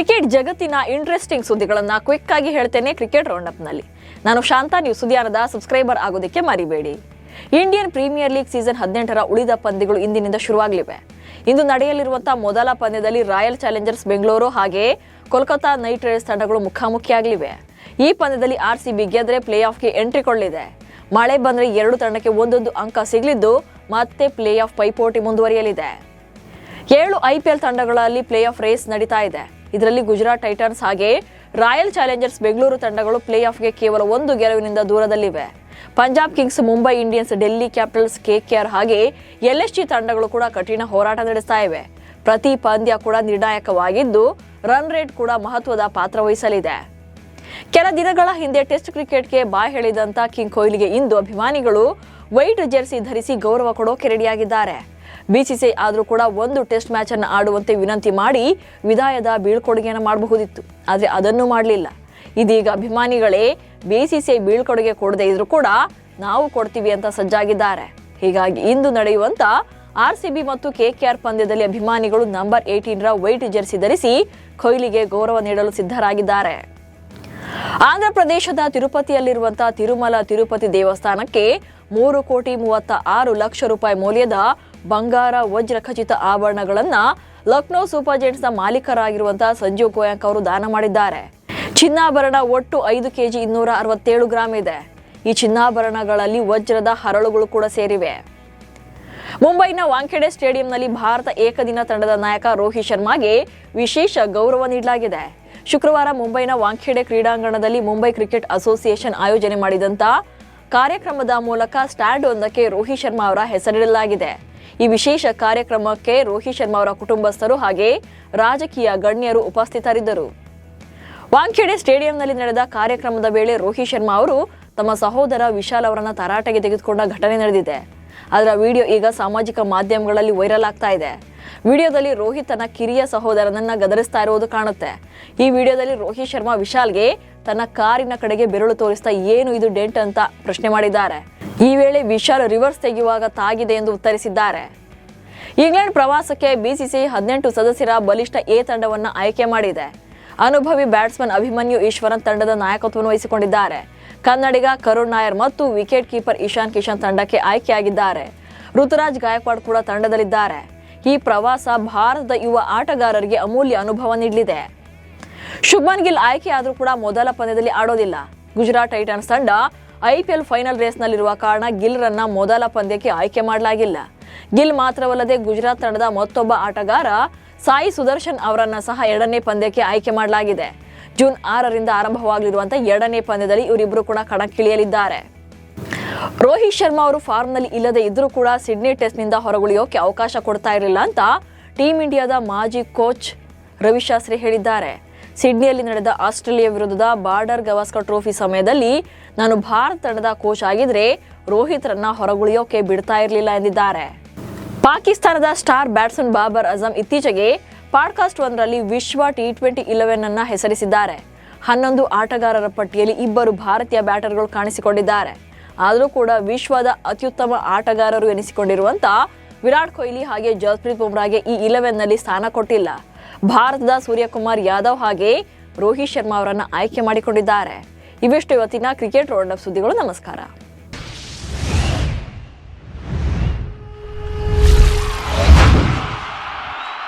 Cricket ಜಗತ್ತಿನ interesting ಸುದ್ದಿಗಳನ್ನ quick ಆಗಿ ಹೇಳ್ತೇನೆ ಕ್ರಿಕೆಟ್ ರೌಂಡ್ ಅಪ್ ನಲ್ಲಿ. ನಾನು ಶಾಂತಾ, ನೀವು ಸುದ್ದಿಯಾನದ ಸಬ್ಸ್ಕ್ರೈಬರ್ ಆಗೋದಕ್ಕೆ ಮರಿಬೇಡಿ. ಇಂಡಿಯನ್ ಪ್ರೀಮಿಯರ್ ಲೀಗ್ ಸೀಸನ್ 18ರ ಉಳಿದ ಪಂದ್ಯಗಳು ಇಂದಿನಿಂದ ಶುರುವಾಗಲಿವೆ. ಇಂದು ನಡೆಯಲಿರುವಂತಹ ಮೊದಲ ಪಂದ್ಯದಲ್ಲಿ ರಾಯಲ್ ಚಾಲೆಂಜರ್ಸ್ ಬೆಂಗಳೂರು ಹಾಗೆ ಕೋಲ್ಕತಾ ನೈಟ್ ರೈಡರ್ಸ್ ತಂಡಗಳು ಮುಖಾಮುಖಿಯಾಗಲಿವೆ. ಈ ಪಂದ್ಯದಲ್ಲಿ RCB ಗೆದ್ರೆ ಪ್ಲೇ ಆಫ್ಗೆ ಎಂಟ್ರಿ ಕೊಳ್ಳಲಿದೆ. ಮಳೆ ಬಂದರೆ ಎರಡು ತಂಡಕ್ಕೆ ಒಂದೊಂದು ಅಂಕ ಸಿಗಲಿದ್ದು ಮತ್ತೆ ಪ್ಲೇ ಆಫ್ ಪೈಪೋಟಿ ಮುಂದುವರಿಯಲಿದೆ. 7 IPL ತಂಡಗಳಲ್ಲಿ ಪ್ಲೇ ಆಫ್ ರೇಸ್ ನಡೀತಾ ಇದೆ. ಇದರಲ್ಲಿ ಗುಜರಾತ್ ಟೈಟನ್ಸ್ ಹಾಗೆ ರಾಯಲ್ ಚಾಲೆಂಜರ್ಸ್ ಬೆಂಗಳೂರು ತಂಡಗಳು ಪ್ಲೇ ಆಫ್ಗೆ ಕೇವಲ ಒಂದು ಗೆಲುವಿನಿಂದ ದೂರದಲ್ಲಿವೆ. Punjab Kings, Mumbai Indians, Delhi Capitals, KKR ಹಾಗೆ LSG ತಂಡಗಳು ಕೂಡ ಕಠಿಣ ಹೋರಾಟ ನಡೆಸ್ತಾ ಇವೆ. ಪ್ರತಿ ಪಂದ್ಯ ಕೂಡ ನಿರ್ಣಾಯಕವಾಗಿದ್ದು ರನ್ ರೇಟ್ ಕೂಡ ಮಹತ್ವದ ಪಾತ್ರ ವಹಿಸಲಿದೆ. ಕೆಲ ದಿನಗಳ ಹಿಂದೆ ಟೆಸ್ಟ್ ಕ್ರಿಕೆಟ್ಗೆ ಬಾಯ್ ಹೇಳಿದಂತ ಕಿಂಗ್ ಕೊಹ್ಲಿಗೆ ಇಂದು ಅಭಿಮಾನಿಗಳು ವೈಟ್ ಜೆರ್ಸಿ ಧರಿಸಿ ಗೌರವ ಕೊಡೋಕೆ ರೆಡಿಯಾಗಿದ್ದಾರೆ. BCCI ಆದರೂ ಕೂಡ ಒಂದು ಟೆಸ್ಟ್ ಮ್ಯಾಚ್ ಅನ್ನು ಆಡುವಂತೆ ವಿನಂತಿ ಮಾಡಿ ವಿದಾಯದ ಬೀಳ್ಕೊಡುಗೆಯನ್ನು ಮಾಡಬಹುದಿತ್ತು, ಆದರೆ ಅದನ್ನು ಮಾಡಲಿಲ್ಲ. ಇದೀಗ ಅಭಿಮಾನಿಗಳೇ BCCI ಬೀಳ್ಕೊಡುಗೆ ಕೊಡದೇ ಇದ್ರೂ ಕೂಡ ನಾವು ಕೊಡ್ತೀವಿ ಅಂತ ಸಜ್ಜಾಗಿದ್ದಾರೆ. ಹೀಗಾಗಿ ಇಂದು ನಡೆಯುವಂತ RCB ಮತ್ತು KKR ಪಂದ್ಯದಲ್ಲಿ ಅಭಿಮಾನಿಗಳು ನಂಬರ್ 18ರ ವೈಟ್ ಜೆರ್ಸಿ ಧರಿಸಿ ಕೊಹ್ಲಿಗೆ ಗೌರವ ನೀಡಲು ಸಿದ್ಧರಾಗಿದ್ದಾರೆ. ಆಂಧ್ರ ಪ್ರದೇಶದ ತಿರುಪತಿಯಲ್ಲಿರುವಂತಹ ತಿರುಮಲ ತಿರುಪತಿ ದೇವಸ್ಥಾನಕ್ಕೆ 3,36,00,000 ರೂಪಾಯಿ ಮೌಲ್ಯದ ಬಂಗಾರ ವಜ್ರ ಖಚಿತ ಆಭರಣಗಳನ್ನ ಲಕ್ನೋ ಸೂಪರ್ ಜೈಂಟ್ಸ್ನ ಮಾಲೀಕರಾಗಿರುವಂತಹ ಸಂಜೀವ್ ಗೋಯಂಕ್ ಅವರು ದಾನ ಮಾಡಿದ್ದಾರೆ. ಚಿನ್ನಾಭರಣ ಒಟ್ಟು 5 kg 267 ಗ್ರಾಂ ಇದೆ. ಈ ಚಿನ್ನಾಭರಣಗಳಲ್ಲಿ ವಜ್ರದ ಹರಳುಗಳು ಕೂಡ ಸೇರಿವೆ. ಮುಂಬೈನ ವಾಂಖೆಡೆ ಸ್ಟೇಡಿಯಂನಲ್ಲಿ ಭಾರತ ಏಕದಿನ ತಂಡದ ನಾಯಕ ರೋಹಿತ್ ಶರ್ಮಾಗೆ ವಿಶೇಷ ಗೌರವ ನೀಡಲಾಗಿದೆ. ಶುಕ್ರವಾರ ಮುಂಬೈನ ವಾಂಖೆಡೆ ಕ್ರೀಡಾಂಗಣದಲ್ಲಿ ಮುಂಬೈ ಕ್ರಿಕೆಟ್ ಅಸೋಸಿಯೇಷನ್ ಆಯೋಜನೆ ಮಾಡಿದಂತ ಕಾರ್ಯಕ್ರಮದ ಮೂಲಕ ಸ್ಟ್ಯಾಂಡ್ ಒಂದಕ್ಕೆ ರೋಹಿತ್ ಶರ್ಮಾ ಅವರ ಹೆಸರಿಡಲಾಗಿದೆ. ಈ ವಿಶೇಷ ಕಾರ್ಯಕ್ರಮಕ್ಕೆ ರೋಹಿತ್ ಶರ್ಮಾ ಅವರ ಕುಟುಂಬಸ್ಥರು ಹಾಗೆ ರಾಜಕೀಯ ಗಣ್ಯರು ಉಪಸ್ಥಿತರಿದ್ದರು. ವಾಂಖೆಡೆ ಸ್ಟೇಡಿಯಂನಲ್ಲಿ ನಡೆದ ಕಾರ್ಯಕ್ರಮದ ವೇಳೆ ರೋಹಿತ್ ಶರ್ಮಾ ಅವರು ತಮ್ಮ ಸಹೋದರ ವಿಶಾಲ್ ಅವರನ್ನ ತರಾಟೆಗೆ ತೆಗೆದುಕೊಂಡ ಘಟನೆ ನಡೆದಿದೆ. ಅದರ ವಿಡಿಯೋ ಈಗ ಸಾಮಾಜಿಕ ಮಾಧ್ಯಮಗಳಲ್ಲಿ ವೈರಲ್ ಆಗ್ತಾ ಇದೆ. ವಿಡಿಯೋದಲ್ಲಿ ರೋಹಿತ್ ತನ್ನ ಕಿರಿಯ ಸಹೋದರನನ್ನ ಗದರಿಸ್ತಾ ಇರುವುದು ಕಾಣುತ್ತೆ. ಈ ವಿಡಿಯೋದಲ್ಲಿ ರೋಹಿತ್ ಶರ್ಮಾ ವಿಶಾಲ್ಗೆ ತನ್ನ ಕಾರಿನ ಕಡೆಗೆ ಬೆರಳು ತೋರಿಸ್ತಾ ಏನು ಇದು ಡೆಂಟ್ ಅಂತ ಪ್ರಶ್ನೆ ಮಾಡಿದ್ದಾರೆ. ಈ ವೇಳೆ ವಿಶಾಲ್ ರಿವರ್ಸ್ ತೆಗೆಯುವಾಗ ತಾಗಿದೆ ಎಂದು ಉತ್ತರಿಸಿದ್ದಾರೆ. ಇಂಗ್ಲೆಂಡ್ ಪ್ರವಾಸಕ್ಕೆ BCCI 18 ಸದಸ್ಯರ ಬಲಿಷ್ಠ A ತಂಡವನ್ನ ಆಯ್ಕೆ ಮಾಡಿದೆ. ಅನುಭವಿ ಬ್ಯಾಟ್ಸ್ಮನ್ ಅಭಿಮನ್ಯು ಈಶ್ವರನ್ ತಂಡದ ನಾಯಕತ್ವವನ್ನು ವಹಿಸಿಕೊಂಡಿದ್ದಾರೆ. ಕನ್ನಡಿಗ ಕರುಣ್ ನಾಯರ್ ಮತ್ತು ವಿಕೆಟ್ ಕೀಪರ್ ಇಶಾನ್ ಕಿಶನ್ ತಂಡಕ್ಕೆ ಆಯ್ಕೆಯಾಗಿದ್ದಾರೆ. ಋತುರಾಜ್ ಗಾಯಕ್ವಾಡ್ ಕೂಡ ತಂಡದಲ್ಲಿದ್ದಾರೆ. ಈ ಪ್ರವಾಸ ಭಾರತದ ಯುವ ಆಟಗಾರರಿಗೆ ಅಮೂಲ್ಯ ಅನುಭವ ನೀಡಲಿದೆ. ಶುಭ್ಮನ್ ಗಿಲ್ ಆಯ್ಕೆ ಆದರೂ ಕೂಡ ಮೊದಲ ಪಂದ್ಯದಲ್ಲಿ ಆಡೋದಿಲ್ಲ. ಗುಜರಾತ್ ಟೈಟನ್ಸ್ ತಂಡ IPL ಫೈನಲ್ ರೇಸ್ನಲ್ಲಿರುವ ಕಾರಣ ಗಿಲ್ರನ್ನ ಮೊದಲ ಪಂದ್ಯಕ್ಕೆ ಆಯ್ಕೆ ಮಾಡಲಾಗಿಲ್ಲ. ಗಿಲ್ ಮಾತ್ರವಲ್ಲದೆ ಗುಜರಾತ್ ತಂಡದ ಮತ್ತೊಬ್ಬ ಆಟಗಾರ ಸಾಯಿ ಸುದರ್ಶನ್ ಅವರನ್ನ ಸಹ 2ನೇ ಪಂದ್ಯಕ್ಕೆ ಆಯ್ಕೆ ಮಾಡಲಾಗಿದೆ. ಜೂನ್ 6ರಿಂದ ಆರಂಭವಾಗಲಿರುವಂತಹ 2ನೇ ಪಂದ್ಯದಲ್ಲಿ ಇವರಿಬ್ಬರು ಕೂಡ ಕಣಕ್ಕಿಳಿಯಲಿದ್ದಾರೆ. ರೋಹಿತ್ ಶರ್ಮಾ ಅವರು ಫಾರ್ಮ್ನಲ್ಲಿ ಇಲ್ಲದೆ ಇದ್ರೂ ಕೂಡ ಸಿಡ್ನಿ ಟೆಸ್ಟ್ನಿಂದ ಹೊರಗುಳಿಯೋಕೆ ಅವಕಾಶ ಕೊಡ್ತಾ ಇರಲಿಲ್ಲ ಅಂತ ಟೀಂ ಇಂಡಿಯಾದ ಮಾಜಿ ಕೋಚ್ ರವಿಶಾಸ್ತ್ರಿ ಹೇಳಿದ್ದಾರೆ. ಸಿಡ್ನಿಯಲ್ಲಿ ನಡೆದ ಆಸ್ಟ್ರೇಲಿಯಾ ವಿರುದ್ಧದ ಬಾರ್ಡರ್ ಗವಾಸ್ಕರ್ ಟ್ರೋಫಿ ಸಮಯದಲ್ಲಿ ನಾನು ಭಾರತ ತಂಡದ ಕೋಚ್ ಆಗಿದ್ರೆ ರೋಹಿತ್ ರನ್ನ ಹೊರಗುಳಿಯೋಕೆ ಬಿಡ್ತಾ ಇರಲಿಲ್ಲ ಎಂದಿದ್ದಾರೆ. ಪಾಕಿಸ್ತಾನದ ಸ್ಟಾರ್ ಬ್ಯಾಟ್ಸ್ಮನ್ ಬಾಬರ್ ಅಜಮ್ ಇತ್ತೀಚೆಗೆ ಪಾಡ್ಕಾಸ್ಟ್ ಒಂದರಲ್ಲಿ ವಿಶ್ವ T20 11 ಅನ್ನ ಹೆಸರಿಸಿದ್ದಾರೆ. 11 ಆಟಗಾರರ ಪಟ್ಟಿಯಲ್ಲಿ 2 ಭಾರತೀಯ ಬ್ಯಾಟರ್ಗಳು ಕಾಣಿಸಿಕೊಂಡಿದ್ದಾರೆ. ಆದರೂ ಕೂಡ ವಿಶ್ವದ ಅತ್ಯುತ್ತಮ ಆಟಗಾರರು ಎನಿಸಿಕೊಂಡಿರುವಂತ ವಿರಾಟ್ ಕೊಹ್ಲಿ ಹಾಗೆ ಜಸ್ಪ್ರೀತ್ ಬುಮ್ರಾಗೆ ಈ 11ನಲ್ಲಿ ಸ್ಥಾನ ಕೊಟ್ಟಿಲ್ಲ. ಭಾರತದ ಸೂರ್ಯಕುಮಾರ್ ಯಾದವ್ ಹಾಗೆ ರೋಹಿತ್ ಶರ್ಮಾ ಅವರನ್ನ ಆಯ್ಕೆ ಮಾಡಿಕೊಂಡಿದ್ದಾರೆ. ಇವಿಷ್ಟು ಇವತ್ತಿನ ಕ್ರಿಕೆಟ್ ರೌಂಡ್ ಅಪ್ ಸುದ್ದಿಗಳು. ನಮಸ್ಕಾರ.